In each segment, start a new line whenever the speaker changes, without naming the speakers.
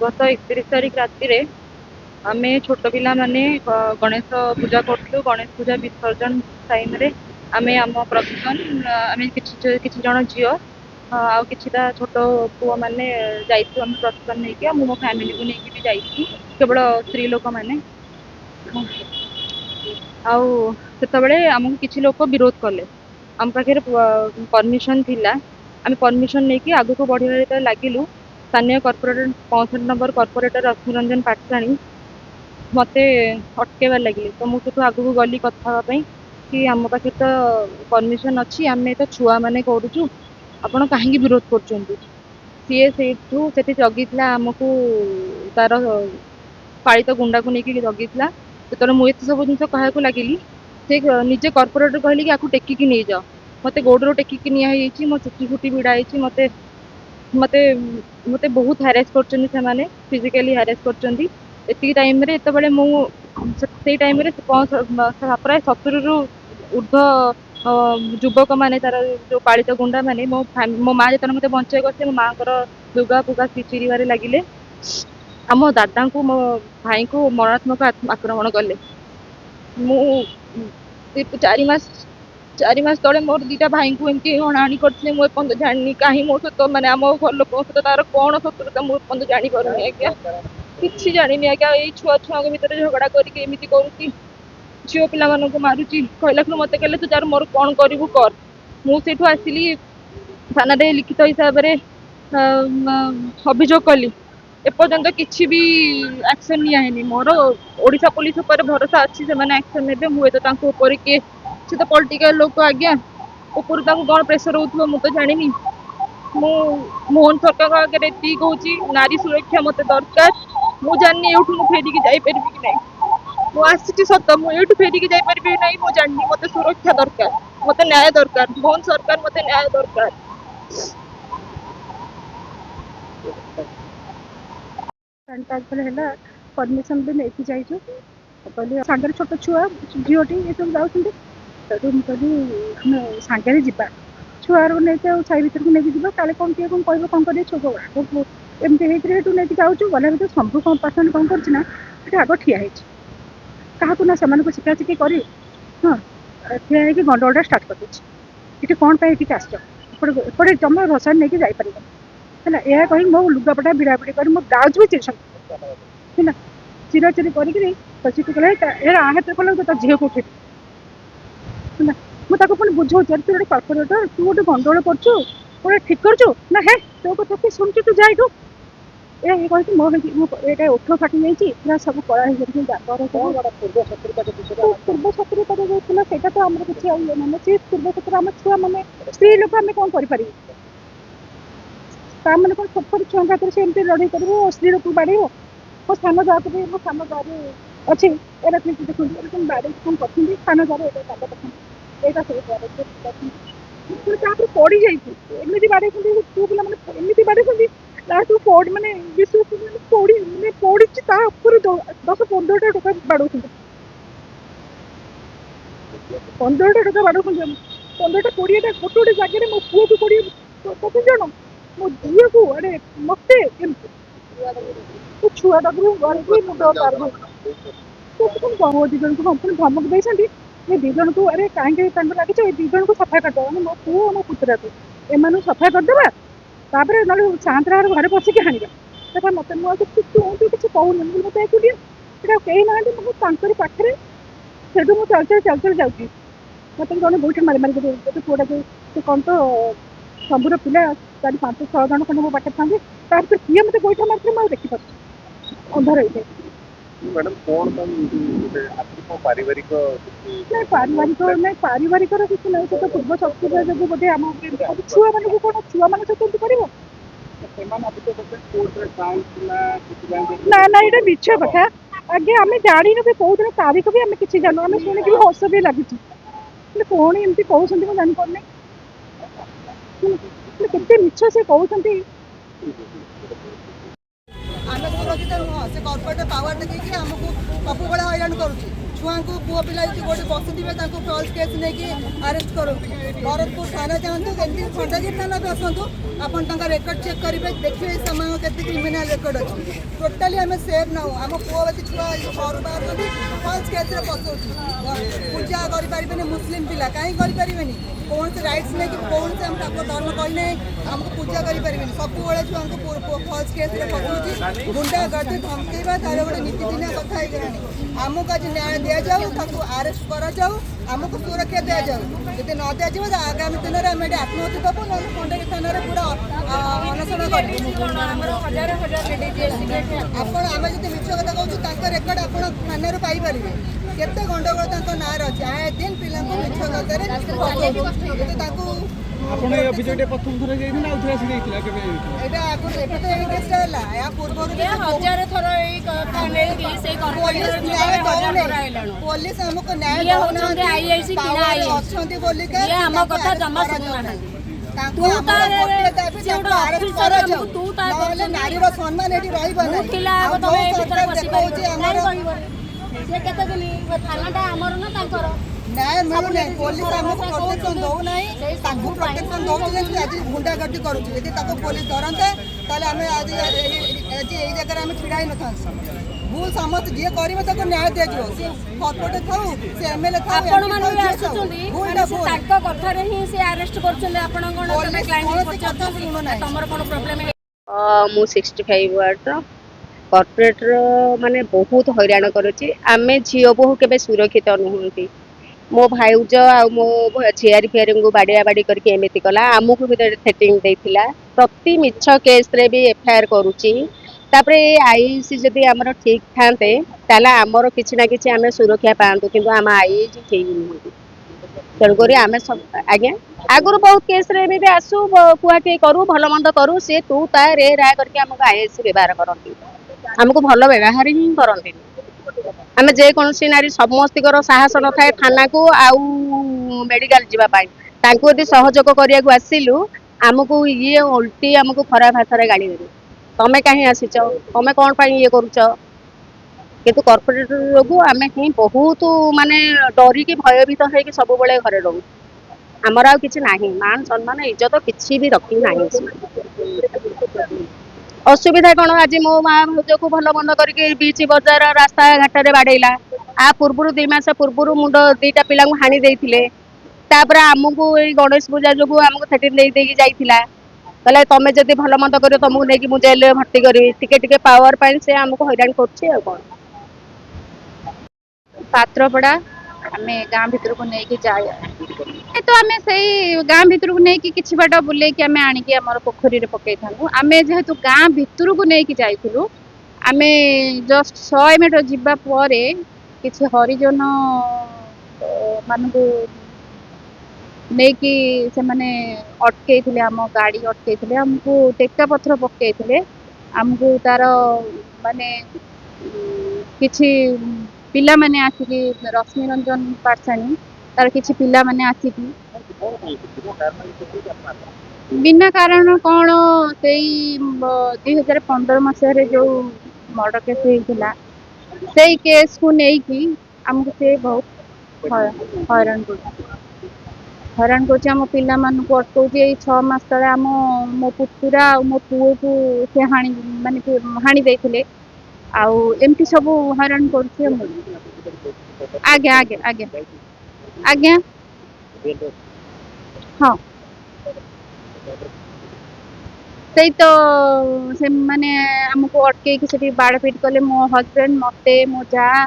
गत 31 तारीख राति आम छोट पिला माने गणेश पूजा करूँ। गणेश पूजा विसर्जन टाइम रे आम आम प्रदूषण आम किसी जन झील आ किछिटा छोट पुओ मैंने जाइए आम प्रदूषण नहीं मो फैमिली को लेकिन भी जाइए केवल स्त्री लोक मैंने आते आमको किसी लोक विरोध कले आम पाखे परमिशन थिला आम परमिशन नहीं कि आग को बढ़िया लगिलु स्थानीय कॉर्पोरेटर 65 नंबर कॉर्पोरेटर रश्मिरंजन पाटराणी मते अटकेबार लगे तो मुझे आगू गली कथापी कि आम पाखे तो परमिशन अच्छी आम तो छुआ मैंने करूँ आपण कहीं विरोध कर सी से जगी आमको तार पालित गुंडा को लेकिन जगी जो मुझे सब जिन कह लगिली से निजे कॉर्पोरेटर कहली कि आपको टेकिकी नहीं जाओ मत गोड़ टेकिकी नि मो चुटी फुटी भिड़ाई मत मत मत बहुत हारेस कर फिजिकाली हारेस कर टाइम से टाइम प्राय 70 रु ऊर्ध युवक मैंने तार जो पालित गुंडा मैंने मो माँ जो मत बचाई कर माँ लुगा फुगा चिरीबार लगिले आम दादा को मो भाई को मरणात्मक आक्रमण कले मु 4 मास तले मोर 2टा भाई को एमती हणाणी करते मुझे जानी कहीं मो सहित मैंने आम घर लोक सहित तार कौन शत्रुता मुझे जापर आज्ञा कि जानी आज्ञा ये छुआ छुआ भितर झगड़ा करके झील पिला मारुची कहला मत कहले तू जार मोर कौन करू कर मुझे आसिली थाना लिखित हिसाब से अभियोग कली एपर्यंत किसी भी एक्शन नियानी मोर ओडिशा पुलिस ऊपर भरोसा अच्छी से एक्शन ने मुझे तो किए सी तो पॉलिटिकल लोक आज्ञा ऊपर कौन प्रेसर हो मुझे जानी मु मोहन सरकार आगे कहूँ नारी सुरक्षा मत दरकार मु जानी ये फेरिकी जापर कि ना मुझे सत मुझे फेरिकी जापर ना मुझे जानी मत सुरक्षा दरकार मत न्याय दरकार मोहन सरकार मत न्याय दरकार परमिशन भी नहीं जाइए कहली सागर छोट छुआ झीटी ये सब जाऊँ कहली सागर जा छुआर नहीं छाई भर को लेकिन जीव काले कौन किए कौन कह कौन कर छुआ एमती नहीं जाऊँ गला भर शंभु कौन पासन कौन करना आग ठिया क्या ना से शिकाशिखी कर हाँ ठिया गंडगोलटा स्टार्ट कर ये कौन पाई आसपटे जमा भसान नहीं जापर है यह कहीं मो लुगापटा भिड़ाभिड़ी कर मो ब्लाउज भी चिर चिरा चिरी कर आहत कल तो झील को उठे मुझे पुणी बुझे तू गोटे कॉर्पोरेटर तू गोटे गंडगोल कर ठीक कर ना हे तो कथा कि शुणु तू जाइए ये कही मो ये ओठ फाटी जाइए सब कला पूर्व शत्रुता जो तो आम किसी मैंने सी पूर्व शत्रु आम छुआ मैंने स्त्री लोक आम कौन कर मैंने कौन छोट छोट छुआ हाथ से एमती लड़ाई कर स्त्री लोक बाड़े मो सान जा मो सान जाए अच्छे देखते बाड़े कौन कर सान जा यहाँ पड़ी जामती बाड़े पुओ पिला एमती बाड़े लास्ट पड़ मैंने विश्वास पड़ी मैंने पड़ी 10-15टा टका बाड़ौ 15टा टका बाड़ौ 15टा 20टा गोटे गोटे जगह मो पुओ को 20 जन मो झील को अरे मत छुआ मुंड पार दिजन को पुणी धमक देती ये 2 जन को अरे कहीं लगे 2 जन को सफा करदे मो पुओ मो पुतरा को एम सफा करदे तापर ना सांतरा घर बसिक हाँ देखा मत मुझे किसी कहूनी मत एकुटिया कहीं ना मुझे पाखे से मुझे चल चल जाऊँगी मत जन गोईठा मारी मारिक गोटे पुआटा जो कौन तो शंभुर पिला 4-5-6 जन खंड मो पाखे था किए मत गोईठा मारते मुझे देखिपार अंधार होते
मैडम कौन पारिवारिक
नहीं पारिवारिक किसी ना तो पूर्व शत्रु जो बोधे आम छुआ मान कौन छुआ मान सहित कर ना ये मिछ कथा आगे आम जान कौ दिन तारीख भी आम कि जानू आम शुणिक भी हस भी लगे कौन एमती कहते जापार କେତେ ମିଛ ସେ କହୁଛନ୍ତି।
ଆମେ ସୁରକ୍ଷିତ ନୁହଁ। ସେ କର୍ପୋରେଟ ପାୱାର ଦେଖିକି ଆମକୁ ସବୁବେଳେ ହଇରାଣ କରୁଛି। ଛୁଆଙ୍କୁ ପୁଅ ପିଲା ଯଦି ଗୋଟେ ବସିଥିବେ ତାଙ୍କୁ ଫଲ୍ସ କେସ୍ ନେଇକି ଆରେଷ୍ଟ କରୁଛି। ଭରତପୁର ଥାନା ଯାଆନ୍ତୁ, ଏମିତି ଖଣ୍ଡଗିରି ଥାନା ବି ଆସନ୍ତୁ, ଆପଣ ତାଙ୍କ ରେକର୍ଡ ଚେକ୍ କରିବେ, ଦେଖିବେ ସେମାନଙ୍କ କେତେ କ୍ରିମିନାଲ ରେକର୍ଡ ଅଛି। ଟୋଟାଲି ଆମେ ସେଫ୍ ନାହୁଁ। ଆମ ପୁଅ ବେଶୀ ଛୁଆ ଘରୁ ବାହାରୁଛନ୍ତି, ଫଲ୍ସ କେସ୍ରେ ପଶଉଛି। ପୂଜା କରିପାରିବେନି ମୁସଲିମ ପିଲା, କାହିଁକି କରିପାରିବେନି? କୌଣସି ରାଇଟ୍ସ ନେଇକି କୌଣସି ଆମ ଠାକୁର ଧର୍ମ କହିଲେ ଆମକୁ ପୂଜା କରିପାରିବେନି। ସବୁବେଳେ ଛୁଆଙ୍କୁ ଫଲ୍ସ କେସ୍ରେ ପଶଉଛି। ଗୁଣ୍ଡା ଗର୍ଦି ଧମକେଇବା ତାର ଗୋଟେ ନୀତିଦିନିଆ କଥା ହେଇଗଲାଣି। ଆମକୁ ଆଜି ନ୍ୟାୟ ଦିଆଯାଉ, ତାକୁ ଆରେଷ୍ଟ କରାଯାଉ, ଆମକୁ ସୁରକ୍ଷା ଦିଆଯାଉ। ଯଦି ନ ଦିଆଯିବ ତ ଆଗାମୀ ଦିନରେ ଆମେ ଏଠି ଆତ୍ମହତ୍ୟା ଦେବୁ, ନହେଲେ ଖଣ୍ଡଗିରି ଥାନାରେ ପୁରା ଅନଶନ କରିବୁ। ଆପଣ ଆମେ ଯଦି ମିଛ କଥା କହୁଛୁ ତାଙ୍କ ରେକର୍ଡ ଆପଣ ଥାନାରୁ ପାଇପାରିବେ। କେତେ ଗଣ୍ଡଗୋଳ ତାଙ୍କ ନାଁରେ ଅଛି। ଆଏ ଦିନ ପିଲାଙ୍କୁ ମିଛ କଥାରେ ଯଦି ତାଙ୍କୁ
ଆପଣ এই অভিযোগটা প্রথম থর যাইছিল আর উঠে আসিছিল কেবে
এটা এখন এটা তো এই কেসটা ହେଲା ୟା ପୂର୍ବରୁ
ଏ ହଜାର ଥର ଏଇ କଥା ନେଇକି ସେଇ
ପୋଲିସ ଆମକୁ ନ୍ୟାୟ
ଇଏ ହଉଛନ୍ତି IIC କିଣା IIC।
ଅଛନ୍ତି ବୋଲିକା
ଇଏ ଆମ କଥା ଜମା ଶୁଣୁନାହାନ୍ତି।
ତାଙ୍କୁ
ତୁ
ଆମର
ତାର
ଗୋଟିଏ ଦାବି
ସେ
ତାଙ୍କୁ
ଗୋଟେ
ଆରେଷ୍ଟ
ଅଫିସର
କରାଯାଉ।
ଆମକୁ ତୁ ତା
ନହେଲେ ନାରୀର ସମ୍ମାନ ଏଠି ରହିବ
ମୁଁ
ନାହିଁ।
ଥିଲା
ଆଉ
ତମେ
ଯୋଉ
ଏଇ ଭିତରେ
ସରକାର
ବସି
ଦେଖଉଛି ଆମର
ସେ କେତେ ଦିନ ଥାନାଟା ଆମର ନା ତାଙ୍କର
ନ୍ୟାୟ ମିଳୁନାହିଁ। ପୋଲିସ ଆମକୁ ପ୍ରୋଟେକ୍ସନ ଦଉନାହିଁ, ତାଙ୍କୁ ପ୍ରୋଟେକ୍ସନ ଦଉଥିଲେ ସେ ଆଜି ଗୁଣ୍ଡାଗର୍ଦି କରୁଛି। ଯଦି ତାକୁ ପୋଲିସ ଧରନ୍ତେ ତାହେଲେ ଆମେ ଆଜି ଏଇ ଜାଗାରେ ଆମେ ଛିଡ଼ା ହେଇନଥାନ୍ତୁ। ଭୁଲ ସମସ୍ତେ ଯିଏ କରିବ ତାକୁ ନ୍ୟାୟ ଦିଆଯିବ। ସେ କର୍ପୋରେଟ ଥାଉ, ସେ MLA ଥାଉ,
ଆପଣ
MP
ମାନେ
ଥାଉ,
ବି
ଯିଏ ଥାଉ।
ଆସୁଛନ୍ତି
ଭୁଲଟା
ସେ
ଭୁଲ।
ତାଙ୍କ କଥାରେ ହିଁ ସେ ଆରେଷ୍ଟ କରୁଛନ୍ତି। ଆପଣ କଣ ତମେ
ପୋଲିସ
କ୍ଲାଇଣ୍ଟ
କୌଣସି କଥା
ପଚାରୁଛନ୍ତି
ଶୁଣୁନାହିଁ।
ତମର କଣ ପ୍ରୋବ୍ଲେମ?
ମୁଁ 65 ୱାର୍ଡର କର୍ପୋରେଟର ମାନେ ବହୁତ ହଇରାଣ କରୁଛି। ଆମେ ଝିଅ ବୋହୂ କେବେ ସୁରକ୍ଷିତ ନୁହନ୍ତି। ମୋ ଭାଉଜ ଆଉ ମୋ ଝିଆରୀ ଫିଆରୀଙ୍କୁ ବାଡ଼ିଆ ବାଡ଼ି କରିକି ଏମିତି କଲା, ଆମକୁ ବି ଥ୍ରେଟିଂ ଦେଇଥିଲା। ପ୍ରତି ମିଛ କେସ୍ରେ ବି FIR କରୁଛି। ତାପରେ ଏ IIC ଯଦି ଆମର ଠିକ୍ ଥାନ୍ତେ ତାହେଲେ ଆମର କିଛି ନା କିଛି ଆମେ ସୁରକ୍ଷା ପାଆନ୍ତୁ, କିନ୍ତୁ ଆମ IIC ଠିକ୍ ନୁହନ୍ତି। ତେଣୁକରି ଆମେ ସବୁ ଆଜ୍ଞା ଆଗରୁ ବହୁତ କେସ୍ରେ ବି ଆସୁ କୁହାକୁହି କରୁ, ଭଲ ମନ୍ଦ କରୁ। ସେ ତୁ ତା ରେ ରାୟ କରିକି ଆମକୁ IIC ବ୍ୟବହାର କରନ୍ତି, ଆମକୁ ଭଲ ବ୍ୟବହାର ହିଁ କରନ୍ତିନି। ଆମେ ଯେକୌଣସି ନାରୀ ସମସ୍ତଙ୍କର ସାହସ ନଥାଏ ଥାନାକୁ ଆଉ ମେଡିକାଲ ଯିବା ପାଇଁ। ତାଙ୍କୁ ଯଦି ସହଯୋଗ କରିବାକୁ ଆସିଲୁ ଆମକୁ ଇଏ ଓଲଟି ଆମକୁ ଖରାପ ଭାଷାରେ ଗାଳି ଦେବେ। ତମେ କାହିଁ ଆସିଛ, ତମେ କଣ ପାଇଁ ଇଏ କରୁଛ? କିନ୍ତୁ କର୍ପୋରେଟର ଯୋଗୁ ଆମେ ହିଁ ବହୁତ ମାନେ ଡରିକି ଭୟଭୀତ ହେଇକି ସବୁବେଳେ ଘରେ ରହୁ। ଆମର ଆଉ କିଛି ନାହିଁ, ମାନ ସମ୍ମାନ ଇଜ୍ଜତ କିଛି ବି ରଖି ନାହିଁ। ଅସୁବିଧା କଣ? ଆଜି ମୋ ମା ଭାଉଜକୁ ଭଲ ମନ୍ଦ କରିକି ବିଚ୍ ବଜାର ରାସ୍ତା ଘାଟରେ ବାଡେଇଲା। ଆ ପୂର୍ବରୁ 2 ମାସ ପୂର୍ବରୁ ମୁଣ୍ଡ 2ଟା ପିଲାଙ୍କୁ ହାଣି ଦେଇଥିଲେ। ତାପରେ ଆମକୁ ଏଇ ଗଣେଶ ପୂଜା ଯୋଗୁ ଆମକୁ ସେଠି ଦେଇକି ଯାଇଥିଲା। କହିଲେ ତମେ ଯଦି ଭଲ ମନ୍ଦ କରିବ ତମକୁ ନେଇକି ମୁଁ ଜେଲରେ ଭର୍ତ୍ତି କରିବି। ଟିକେ ଟିକେ ପାୱାର ପାଇଁ ସେ ଆମକୁ ହଇରାଣ କରୁଛି ଆଉ କଣ।
ପାତ୍ରପଡ଼ା ଆମେ ଗାଁ ଭିତରକୁ ନେଇକି ଯାଏ ତ ଆମେ ସେଇ ଗାଁ ଭିତରକୁ ନେଇକି କିଛି ବାଟ ବୁଲେଇକି ଆମେ ଆଣିକି ଆମର ପୋଖରୀରେ ପକେଇଥାନ୍ତୁ। ଆମେ ଯେହେତୁ ଗାଁ ଭିତରକୁ ନେଇକି ଯାଇଥିଲୁ, ଆମେ ଜଷ୍ଟ 100 ମିଟର ଯିବା ପରେ କିଛି ହରିଜନ ମାନଙ୍କୁ ନେଇକି ସେମାନେ ଅଟକେଇଥିଲେ, ଆମ ଗାଡ଼ି ଅଟକେଇଥିଲେ, ଆମକୁ ଟେକା ପଥର ପକେଇଥିଲେ। ଆମକୁ ତାର ମାନେ କିଛି ପିଲାମାନେ ଆସିକି ରଶ୍ମି ରଞ୍ଜନ ପାଠଶାଣୀ ତାର କିଛି ପିଲାମାନେ ଆସିକି ବିନା କାରଣ କଣ ସେଇ 2015 ମସିହାରେ ଯୋଉ ମର୍ଡର କେସ୍ ହେଇଥିଲା ସେଇ କେସ୍କୁ ନେଇକି ଆମକୁ ସେ ବହୁତ ହଇରାଣ କରୁଛି। ଆମ ପିଲାମାନଙ୍କୁ ଅଟକାଉଛି। ଏଇ 6 ମାସ ତଳେ ମୋ ପୁତୁରା ଆଉ ମୋ ପୁଅକୁ ସେ ହାଣି ଦେଇଥିଲେ। ଆଉ ଏମିତି ସବୁ ହଇରାଣ କରୁଛି। ଆଜ୍ଞା ଆଜ୍ଞା ଆଜ୍ଞା ଆଜ୍ଞା ହଁ ସେଇ ତ ସେମାନେ ଆମକୁ ଅଟକେଇକି ସେଠି ବାଡ଼ପିଟ କଲେ। ମୋ ହଜବେଣ୍ଡ, ମତେ, ମୋ ଯାଆ,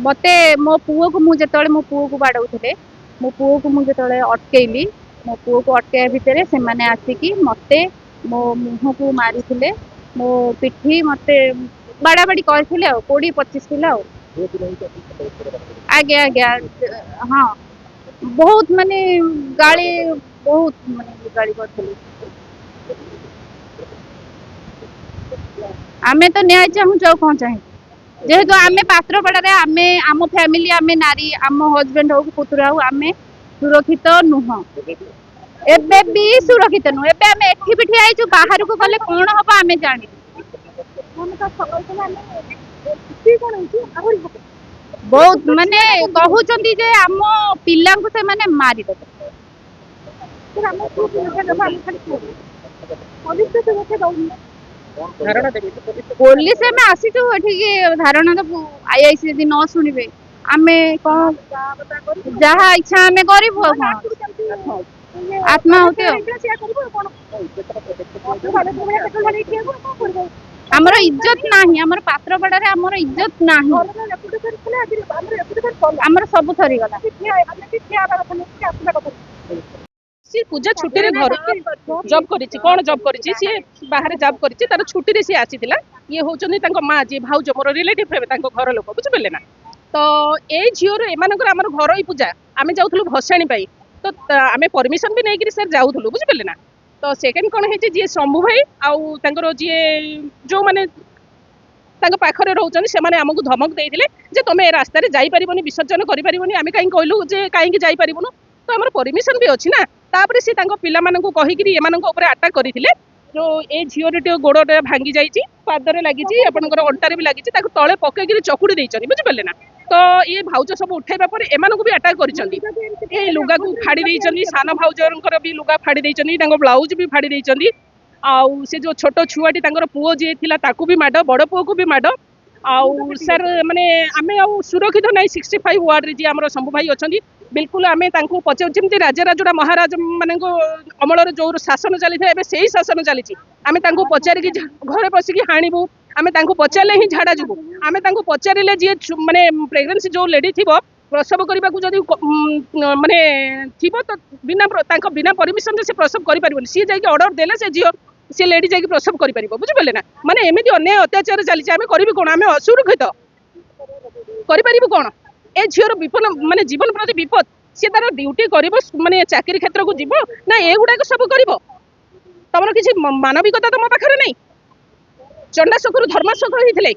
ମତେ ମୋ ପୁଅକୁ ମୁଁ ବାଡ଼ଉଥିଲେ, ମୋ ପୁଅକୁ ମୁଁ ଯେତେବେଳେ ଅଟକେଇଲି, ମୋ ପୁଅକୁ ଅଟକେଇବା ଭିତରେ ସେମାନେ ଆସିକି ମତେ ମୋ ମୁହଁକୁ ମାରିଥିଲେ, ମୋ ପିଠି ମତେ ବାଡ଼ାବାଡ଼ି କରିଥିଲେ ଆଉ 20-25 ପିଲା ଆଉ। ଆଜ୍ଞା ଆଜ୍ଞା ହଁ ବହୁତ ମାନେ ଗାଳି ଗାଳି କରିଥିଲି। ଆମେ ତ ନ୍ୟାୟ ଚାହୁଁଛୁ, ଆଉ କଣ ଚାହିଁବୁ? ଯେହେତୁ ଆମେ ପାତ୍ରପଡ଼ାରେ ଆମେ ଆମ ଫ୍ୟାମିଲି, ଆମେ ନାରୀ, ଆମ ହଜବେଣ୍ଡ ହଉ କି ପୁତୁରା ହଉ ଆମେ ସୁରକ୍ଷିତ ନୁହଁ।
ଏବେ ବି ସୁରକ୍ଷିତ ନୁହଁ। ଏବେ ଆମେ ଏଠି ବି ଠିଆ ହେଇଛୁ, ବାହାରକୁ ଗଲେ କଣ ହବ ଆମେ ଜାଣିନୁ। ବହୁତ ମାନେ କହୁଛନ୍ତି ଯେ ଆମ ପିଲାଙ୍କୁ ସେମାନେ ମାରିଦେବେ। ପୋଲିସ ଆମେ ଆସିଛୁ ଏଠିକି ଧାରଣା ଦେବୁ, ଆଇଆଇସି ଯଦି ନ ଶୁଣିବେ ଆମେ କଣ ଯାହା ଇଚ୍ଛା ଆମେ କରିବୁ ଆଉ କଣ। ଆତ୍ମାହୁତି ଆମର ଇଜ୍ଜତ ନାହିଁ, ଆମର ପାତ୍ରପଡ଼ାରେ ଆମର ଇଜ୍ଜତ ନାହିଁ, ଆମର ସବୁ ଥରିଗଲା।
सी पूजा छुट्टी रे घर जॉब करिछि कोन जॉब करिछि सी बाहर जॉब करिछि तार छुट्टी रे सी आसीतिला ये होचनी तांको मां जे भाउज मोर रिलेटिव हेबे तांको घर लोक बुझ पेले ना तो ए झियो रे एमानकर हमर घर ही पूजा आमे जाउथलु भसाणी पाई तो आमे परमिशन भी नै कि सर जाउथलु बुझ पेले ना तो सेकेंड कोन हे जे शंभू भाई आउ तांकर जे जो माने तांको पाखरे रहउछन से माने हमकु धमक देइथिले जे तमे ए रास्ता रे जाई परिबोनी विसर्जन करि परिबोनी आमे काई कहलु जे काई कि जाई परिबोनु तो हमर परमिशन भी अछि ना तापरे से तांको पिला मानकु कहि कि एमानकु ऊपर अटैक करिथिले जो ए झियोरे टे गोडटे भांगी जाईची पादरे लागिची आपनकर अंटारे भी लागिची ताकु तळे पके कि चकुडी देइछनी बुझि पेले ना तो ये भाउज सब उठाइबा पर एमानकु भी अटैक करिसंती ए लुगा को फाड़ी देइछनी सान भाउजरंकर भी लुगा फाड़ी देइछनी तांको ब्लाउज भी फाड़ी देइछनी आउ से जो छोट छुआटी तांकर पुओ जे थिला ताकू भी माड बड़ पुओ को भी माड आउ सर माने आमे आउ सुरक्षित नै 65 वार्ड रे जे हमर शंभू भाई अछंती बिल्कुल आमे तांको पचे जेमती राजराजुड़ा महाराज माने अमलर जो शासन चली था एबे सेही शासन चली आमे तांको पचारि कि घरे बसी कि हाणीबू आमे तांको पचारले ही झाड़ा जीवू आमे तांको पचारिले जे माने प्रेग्नेंसी जो लेडी थिबो प्रसव करबा को जदी माने थिबो तो बिना परमिशन से प्रसव करि परिबोनी सी जाई ऑर्डर देले से जियो से लेडी जाई प्रसव करि परिबो बुझि पेले ना माने एमिति अन्याय अत्याचार चली आमे करबी कोन आमे असुरक्षित करि परिबो कोन ए झियोर विपद माने जीवन प्रति विपद सी तार ड्यूटी करिबो माने चाकरी क्षेत्र को जीवो ना एगुडा को सब करिबो तमर किछि मानविकता तम पाखरे नै चंडा सखुर धर्म सख होइथिले